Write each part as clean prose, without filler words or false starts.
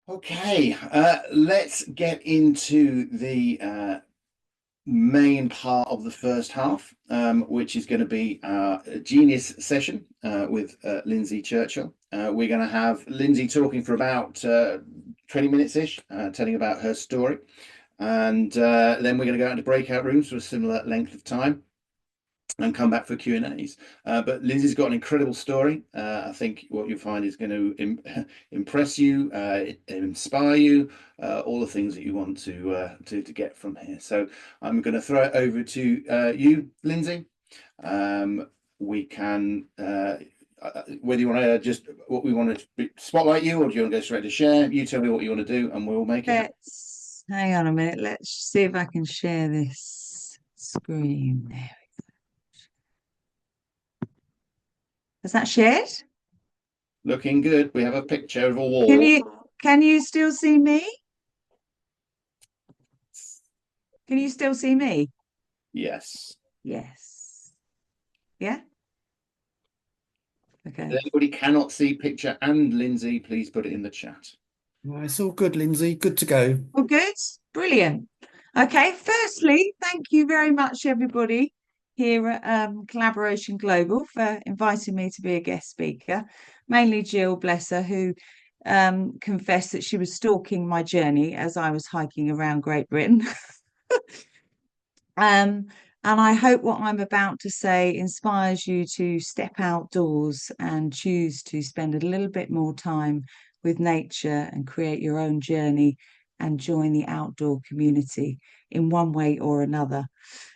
Okay, let's get into the main part of the first half, which is going to be our genius session with Lindsay Churchill. We're going to have Lindsay talking for about 20 minutes-ish, telling about her story. And then we're going to go into breakout rooms for a similar length of time and come back for Q&As. But Lindsay's got an incredible story. I think what you'll find is going to impress you, inspire you, all the things that you want to get from here. So I'm going to throw it over to you, Lindsay. We can, whether you want to what we want to spotlight you, or do you want to go straight to share? You tell me what you want to do, and we'll make it happen. Let's hang on a minute. Let's see if I can share this screen. There. Has that shared? Looking good. We have a picture of a Can wall. you can you still see me? Can you still see me? Yes. Yes. Yeah. If Okay. anybody cannot see picture and Lindsay, please put it in the chat. Well, it's all good, Lindsay. Good to go. All good. Brilliant. Okay. Firstly, thank you very much, everybody here at Collaboration Global for inviting me to be a guest speaker. Mainly Jill, bless her, who confessed that she was stalking my journey as I was hiking around Great Britain. And I hope what I'm about to say inspires you to step outdoors and choose to spend a little bit more time with nature and create your own journey and join the outdoor community in one way or another.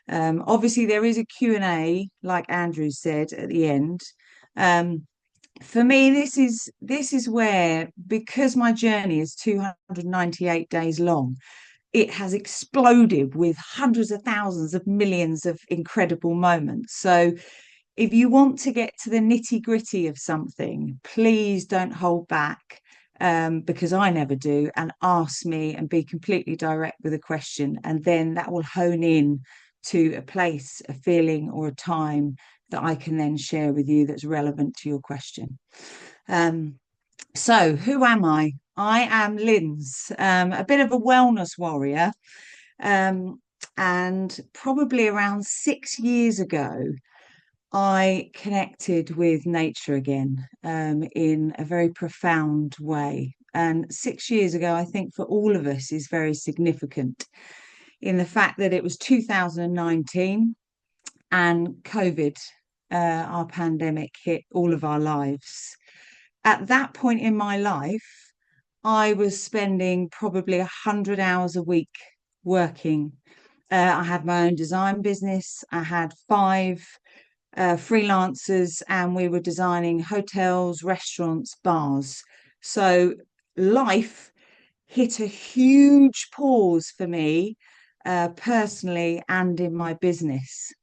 Obviously, there is a Q&A, like Andrew said at the end. For me, this is where, because my journey is 298 days long, it has exploded with hundreds of thousands of millions of incredible moments. So if you want to get to the nitty gritty of something, please don't hold back, because I never do, and ask me and be completely direct with a question. And then that will hone in to a place, a feeling, or a time that I can then share with you that's relevant to your question. So who am I? I am Linz, a bit of a wellness warrior. And probably around 6 years ago, I connected with nature again, in a very profound way. And 6 years ago, I think for all of us is very significant in the fact that it was 2019 and COVID, our pandemic, hit all of our lives. At that point in my life, I was spending probably 100 hours a week working. I had my own design business. I had five freelancers, and we were designing hotels, restaurants, bars. So life hit a huge pause for me, personally and in my business.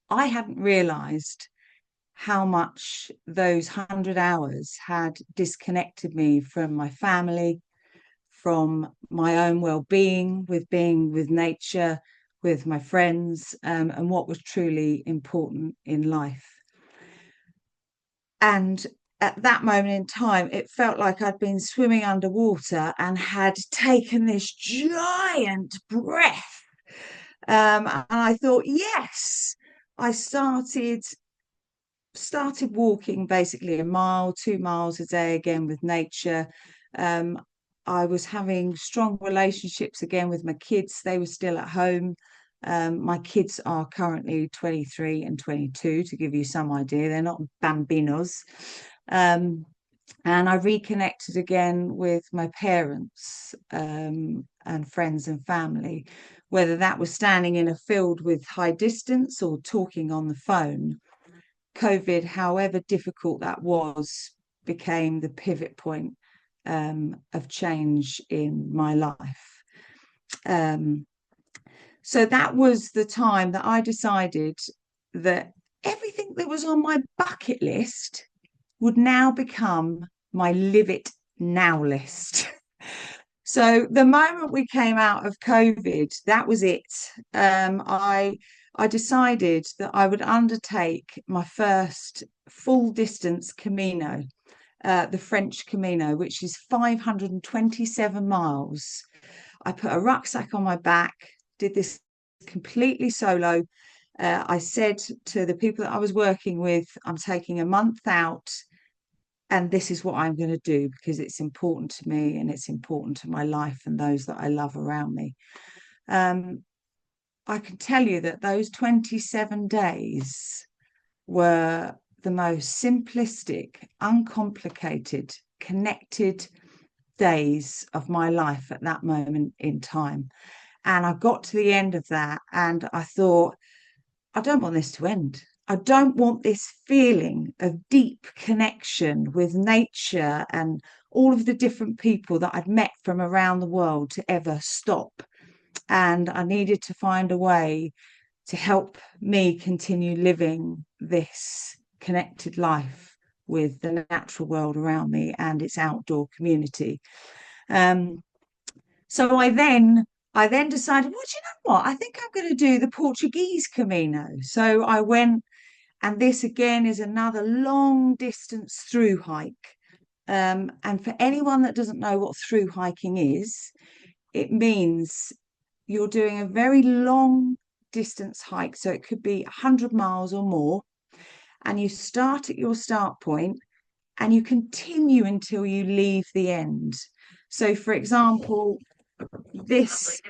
I hadn't realized how much those 100 hours had disconnected me from my family, from my own well-being, with being with nature, with my friends, and what was truly important in life. And at that moment in time, it felt like I'd been swimming underwater and had taken this giant breath. And I thought, yes, I started walking basically a mile, 2 miles a day again with nature. I was having strong relationships again with my kids. They were still at home. My kids are currently 23 and 22, to give you some idea. They're not bambinos. And I reconnected again with my parents, and friends and family, whether that was standing in a field with high distance or talking on the phone. COVID, however difficult that was, became the pivot point, of change in my life. So that was the time that I decided that everything that was on my bucket list would now become my live it now list. So the moment we came out of COVID, that was it. I decided that I would undertake my first full distance Camino. the French Camino, which is 527 miles. I put a rucksack on my back, did this completely solo. I said to the people that I was working with, I'm taking a month out, and this is what I'm going to do because it's important to me and it's important to my life and those that I love around me. I can tell you that those 27 days were the most simplistic, uncomplicated, connected days of my life at that moment in time. And I got to the end of that and I thought, I don't want this to end. I don't want this feeling of deep connection with nature and all of the different people that I'd met from around the world to ever stop. And I needed to find a way to help me continue living this connected life with the natural world around me and its outdoor community. So I then decided, well, do you know what? I think I'm going to do the Portuguese Camino. So I went, and this again is another long distance through hike. And for anyone that doesn't know what through hiking is, it means you're doing a very long distance hike. So it could be 100 miles or more. And you start at your start point and you continue until you leave the end. So, for example, this,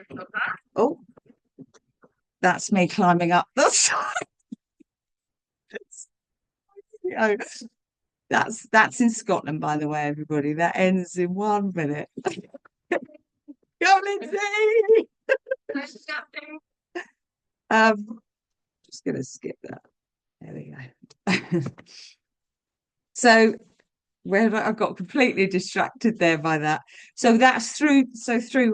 oh, that's me climbing up the side. That's in Scotland, by the way, everybody. That ends in 1 minute. Go, Lindsay! Just gonna skip that. There we go. So where I got completely distracted there by that. So that's through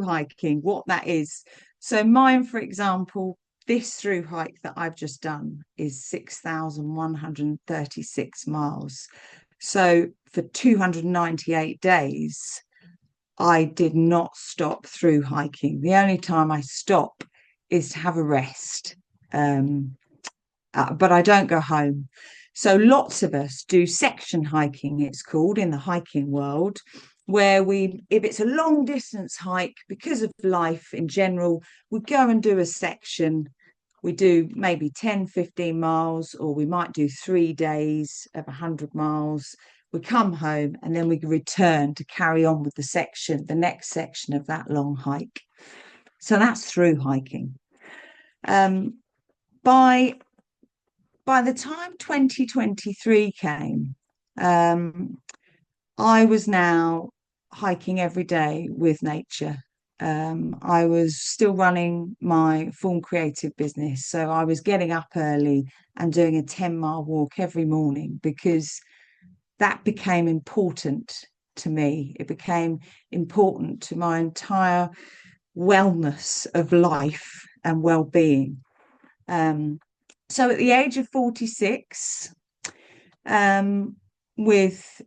hiking, what that is. So mine, for example, this through hike that I've just done is 6,136 miles. So for 298 days, I did not stop through hiking. The only time I stop is to have a rest. But I don't go home. So lots of us do section hiking, it's called in the hiking world, where if it's a long distance hike, because of life in general, we go and do a section. We do maybe 10, 15 miles, or we might do 3 days of 100 miles. We come home and then we return to carry on with the next section of that long hike. So that's through hiking. By the time 2023 came, I was now hiking every day with nature. I was still running my Form Creative business. So I was getting up early and doing a 10-mile walk every morning because that became important to me. It became important to my entire wellness of life and well-being. So at the age of 46, with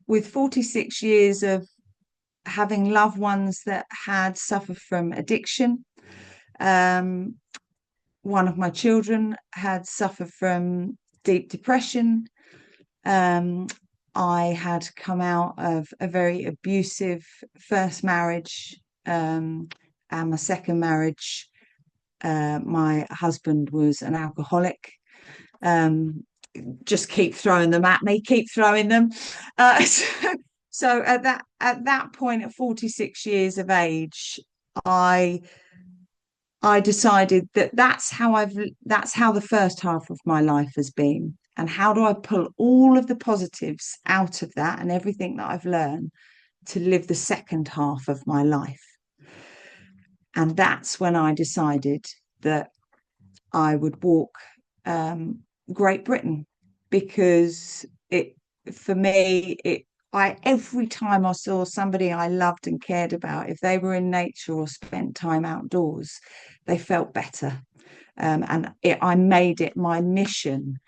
46 years of having loved ones that had suffered from addiction, one of my children had suffered from deep depression. I had come out of a very abusive first marriage, and my second marriage. My husband was an alcoholic. Just keep throwing them at me, keep throwing them. So at that point, at 46 years of age, I decided that's how the first half of my life has been. And how do I pull all of the positives out of that and everything that I've learned to live the second half of my life? And that's when I decided that I would walk Great Britain, because every time I saw somebody I loved and cared about, if they were in nature or spent time outdoors, they felt better. I made it my mission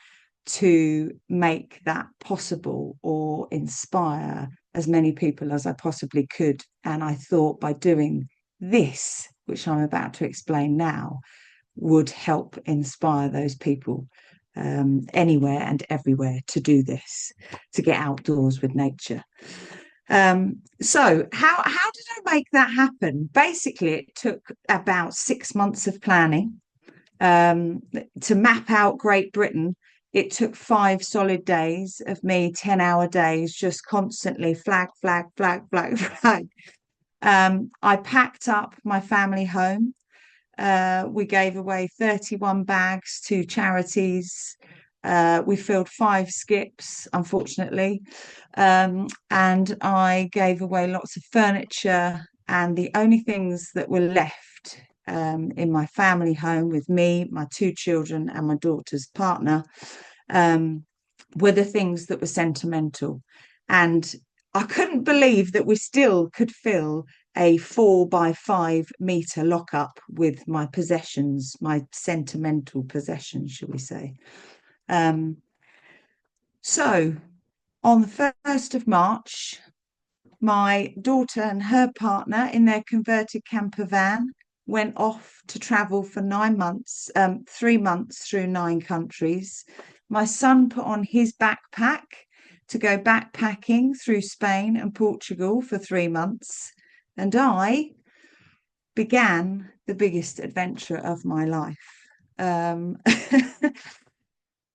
to make that possible or inspire as many people as I possibly could. And I thought by doing this, which I'm about to explain now, would help inspire those people anywhere and everywhere to do this, to get outdoors with nature. So how did I make that happen? Basically, it took about 6 months of planning. To map out Great Britain, it took 5 solid days of me, 10-hour days, just constantly flag. I packed up my family home. We gave away 31 bags to charities. We filled 5 skips, unfortunately. And I gave away lots of furniture. And the only things that were left in my family home with me, my 2 children, and my daughter's partner were the things that were sentimental. And I couldn't believe that we still could fill a 4 by 5 meter lockup with my possessions, my sentimental possessions, shall we say. So on the 1st of March, my daughter and her partner in their converted camper van went off to travel for 9 months, 3 months through 9 countries. My son put on his backpack to go backpacking through Spain and Portugal for 3 months. And I began the biggest adventure of my life.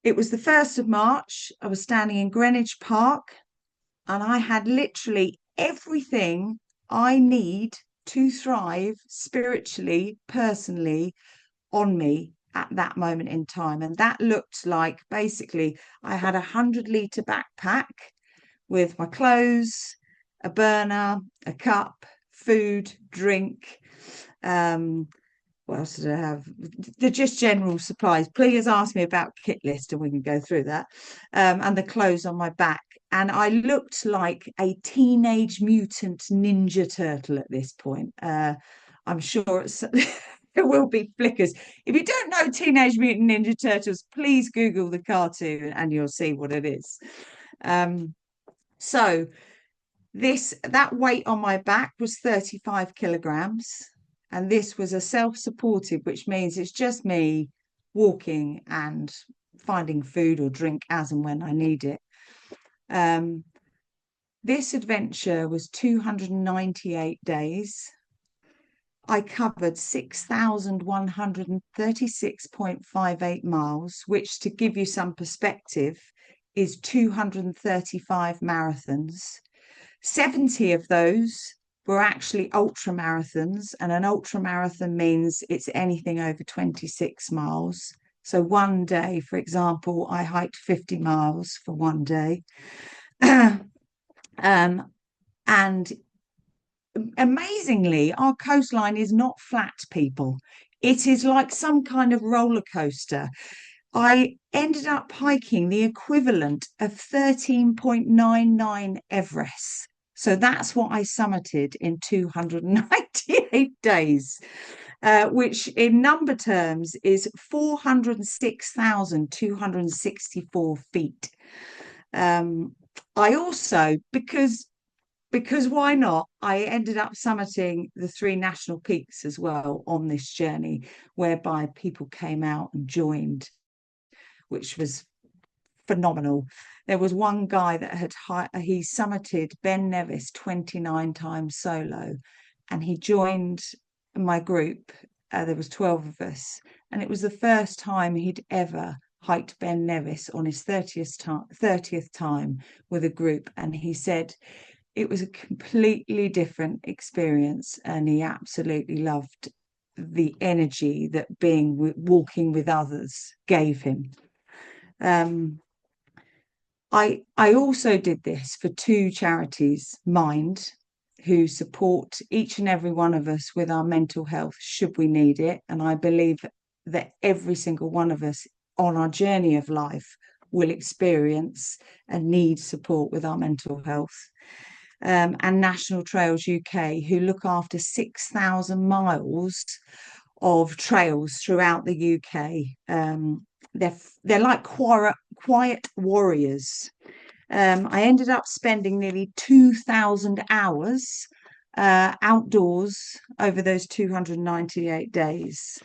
It was the 1st of March. I was standing in Greenwich Park, and I had literally everything I need to thrive spiritually, personally, on me at that moment in time. And that looked like, basically, I had a 100-litre backpack with my clothes, a burner, a cup, food, drink. What else did I have? The just general supplies. Please ask me about kit list and we can go through that. And the clothes on my back. And I looked like a teenage mutant ninja turtle at this point. I'm sure there will be flickers. If you don't know Teenage Mutant Ninja Turtles, please Google the cartoon and you'll see what it is. So that weight on my back was 35 kilograms. And this was a self-supported, which means it's just me walking and finding food or drink as and when I need it. This adventure was 298 days. I covered 6,136.58 miles, which, to give you some perspective, is 235 marathons. 70 of those were actually ultra marathons, and an ultra marathon means it's anything over 26 miles. So one day, for example, I hiked 50 miles for one day. And amazingly, our coastline is not flat, people. It is like some kind of roller coaster. I ended up hiking the equivalent of 13.99 Everest. So that's what I summited in 298 days, which in number terms is 406,264 feet. I also, because why not, I ended up summiting the 3 national peaks as well on this journey, whereby people came out and joined, which was phenomenal. There was one guy that he summited Ben Nevis 29 times solo, and he joined my group. There was 12 of us, and it was the first time he'd ever hiked Ben Nevis on his 30th time with a group. And he said it was a completely different experience, and he absolutely loved the energy that walking with others gave him. I also did this for 2 charities, Mind, who support each and every one of us with our mental health should we need it. And I believe that every single one of us on our journey of life will experience and need support with our mental health. And National Trails UK, who look after 6,000 miles of trails throughout the UK. They're like quiet warriors. I ended up spending nearly 2,000 hours outdoors over those 298 days.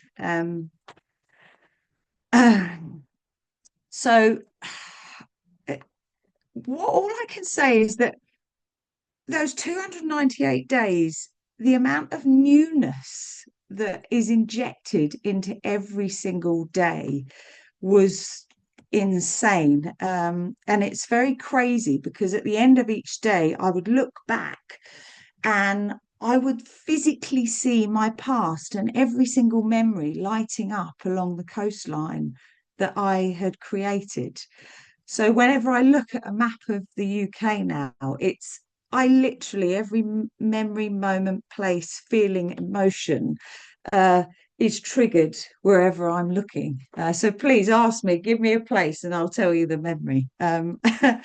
So all I can say is that those 298 days, the amount of newness that is injected into every single day was insane. And it's very crazy because at the end of each day, I would look back and I would physically see my past and every single memory lighting up along the coastline that I had created. So whenever I look at a map of the UK now, I literally, every memory, moment, place, feeling, emotion uh, is triggered wherever I'm looking. So please ask me, give me a place, and I'll tell you the memory. On the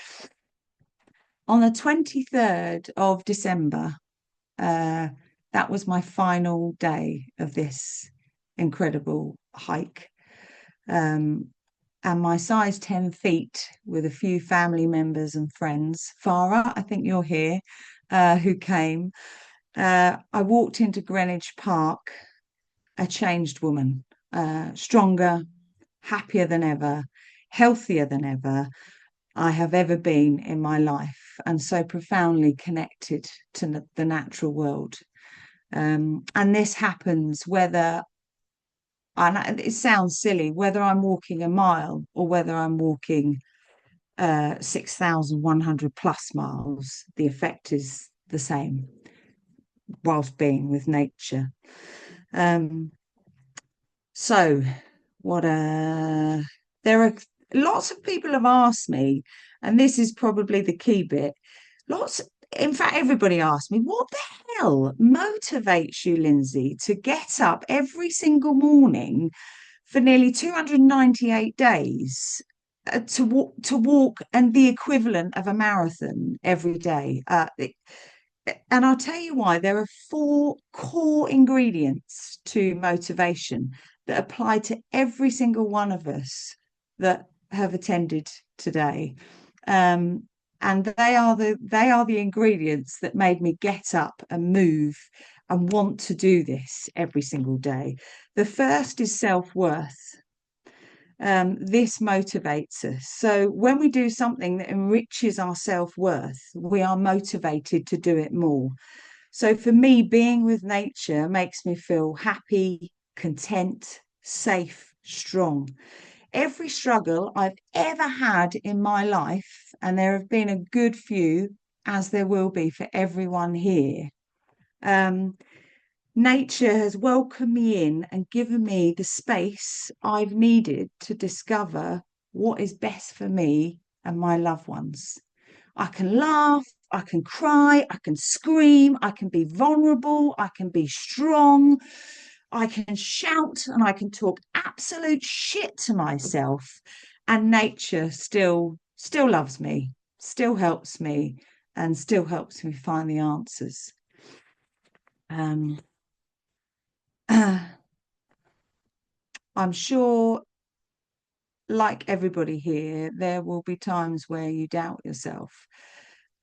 23rd of December, that was my final day of this incredible hike. And my size 10 feet with a few family members and friends, Farah, I think you're here, who came. I walked into Greenwich Park, a changed woman, stronger, happier than ever, healthier than ever I have ever been in my life, and so profoundly connected to the natural world. And this happens whether, and it sounds silly, whether I'm walking a mile or whether I'm walking 6,100 plus miles, the effect is the same whilst being with nature. So there are lots of people have asked me, and this is probably the key bit. In fact, everybody asked me, what the hell motivates you, Lindsay, to get up every single morning for nearly 298 days to walk and the equivalent of a marathon every day? And I'll tell you why. There are 4 core ingredients to motivation that apply to every single one of us that have attended today. And they are the ingredients that made me get up and move and want to do this every single day. The first is self-worth. This motivates us. So when we do something that enriches our self-worth, we are motivated to do it more. So for me, being with nature makes me feel happy, content, safe, strong. Every struggle I've ever had in my life, and there have been a good few, as there will be for everyone here, nature has welcomed me in and given me the space I've needed to discover what is best for me and my loved ones. I can laugh, I can cry, I can scream, I can be vulnerable, I can be strong, I can shout, and I can talk absolute shit to myself, and nature still loves me, still helps me, and still helps me find the answers. I'm sure, like everybody here, there will be times where you doubt yourself,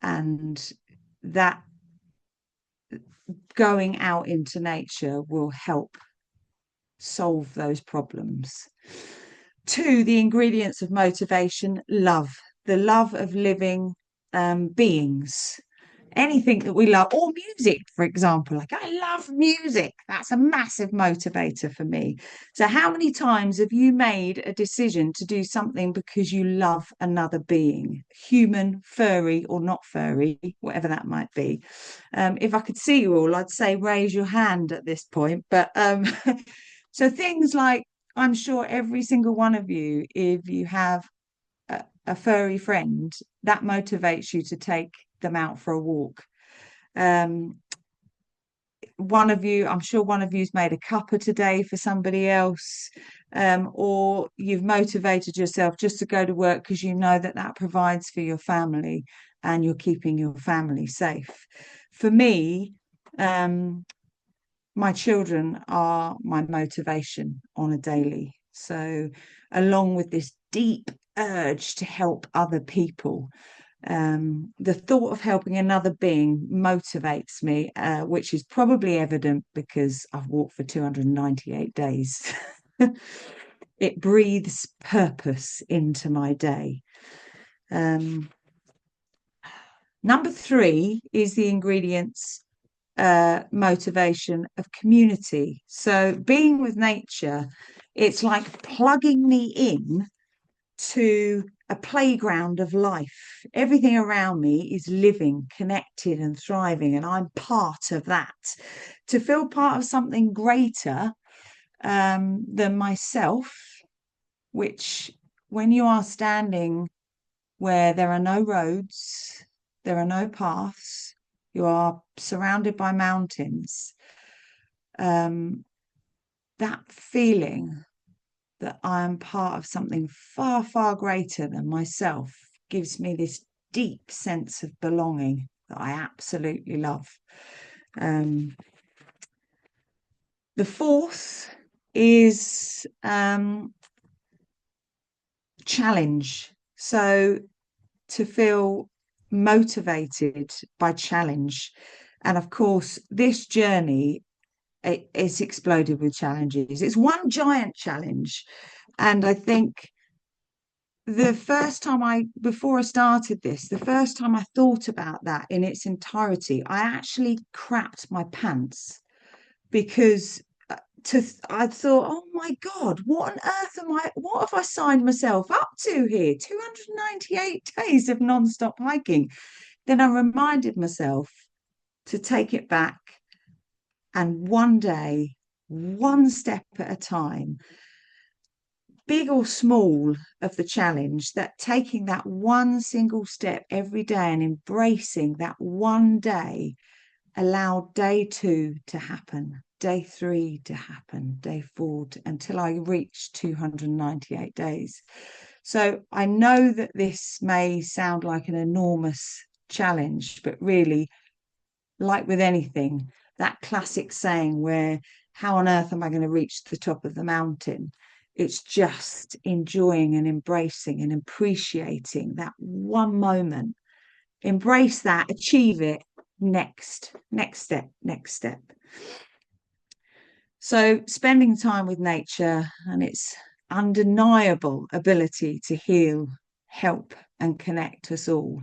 and that going out into nature will help solve those problems. 2, the ingredients of motivation: love, the love of living beings. Anything that we love, or music, for example. Like, I love music. That's a massive motivator for me. So how many times have you made a decision to do something because you love another being, human, furry or not furry, whatever that might be? If I could see you all, I'd say raise your hand at this point. But so things like, I'm sure every single one of you, if you have a furry friend, that motivates you to take them out for a walk. One of you, I'm sure one of you's made a cuppa today for somebody else, or you've motivated yourself just to go to work because you know that that provides for your family and you're keeping your family safe. For me, my children are my motivation on a daily. So along with this deep urge to help other people, the thought of helping another being motivates me, which is probably evident because I've walked for 298 days. it breathes purpose into my day. Number 3 is the ingredients motivation of community. So being with nature, it's like plugging me in to a playground of life. Everything around me is living, connected and thriving, and I'm part of that. To feel part of something greater than myself, which when you are standing where there are no roads, there are no paths, you are surrounded by mountains, that feeling that I am part of something far, far greater than myself gives me this deep sense of belonging that I absolutely love. The 4th is challenge. So to feel motivated by challenge. And of course, this journey, it's exploded with challenges. It's one giant challenge. And I think the first time before I started this, the first time I thought about that in its entirety, I actually crapped my pants because I thought, oh my God, what on earth what have I signed myself up to here? 298 days of non-stop hiking. Then I reminded myself to take it back, and one day, one step at a time, big or small of the challenge, that taking that one single step every day and embracing that one day allowed day 2 to happen, day 3 to happen, day 4 until I reached 298 days. So I know that this may sound like an enormous challenge, but really, like with anything, that classic saying where, how on earth am I going to reach the top of the mountain? It's just enjoying and embracing and appreciating that one moment. Embrace that, achieve it, next step. So spending time with nature and its undeniable ability to heal, help and connect us all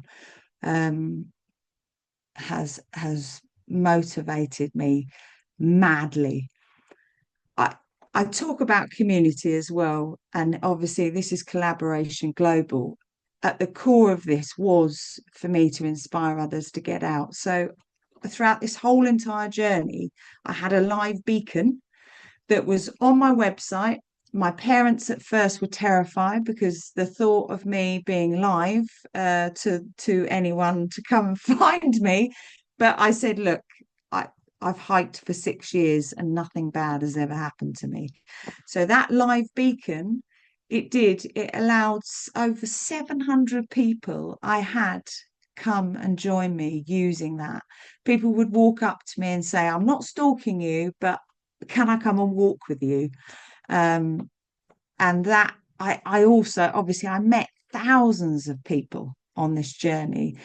has motivated me madly. I talk about community as well, and obviously this is collaboration global. At the core of this was for me to inspire others to get out. So throughout this whole entire journey, I had a live beacon that was on my website. My parents at first were terrified because the thought of me being live to anyone to come and find me. But I said, look, I've hiked for 6 years and nothing bad has ever happened to me. So that live beacon, it allowed over 700 people I had come and join me using that. People would walk up to me and say, I'm not stalking you, but can I come and walk with you? And that I also, obviously, I met thousands of people on this journey.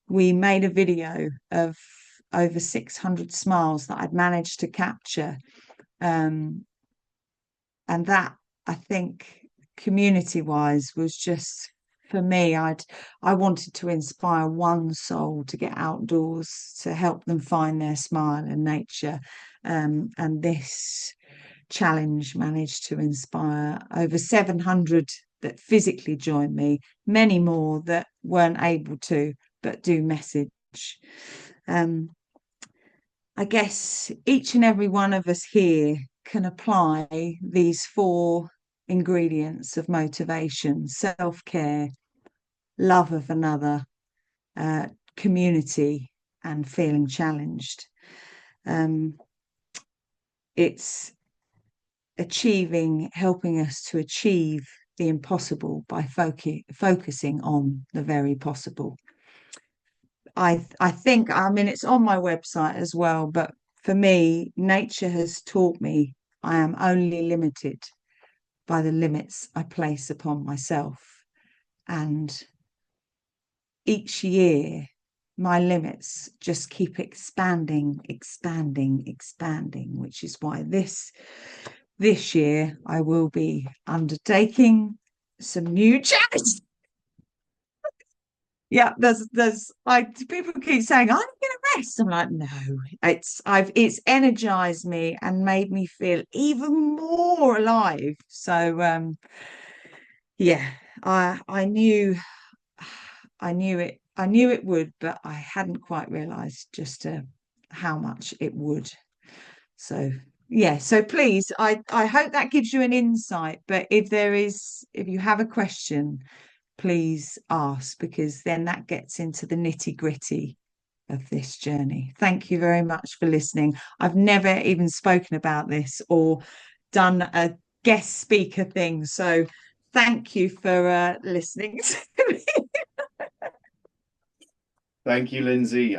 We made a video of over 600 smiles that I'd managed to capture. And that, I think, community-wise was just, for me, I wanted to inspire one soul to get outdoors, to help them find their smile in nature. And this challenge managed to inspire over 700 that physically joined me, many more that weren't able to, but do message. I guess each and every one of us here can apply these 4 ingredients of motivation: self-care, love of another, community, and feeling challenged. It's helping us to achieve the impossible by focusing on the very possible. I think, I mean, it's on my website as well, but for me, nature has taught me I am only limited by the limits I place upon myself. And each year, my limits just keep expanding, which is why this this year I will be undertaking some new challenges. Yeah, people keep saying, "I'm gonna rest." I'm like, no, it's energized me and made me feel even more alive. So yeah, I knew I knew it would, but I hadn't quite realized just how much it would. So yeah, so please, I hope that gives you an insight. But if you have a question, please ask, because then that gets into the nitty-gritty of this journey. Thank you very much for listening. I've never even spoken about this or done a guest speaker thing, so thank you for listening to me. Thank you, Lindsay.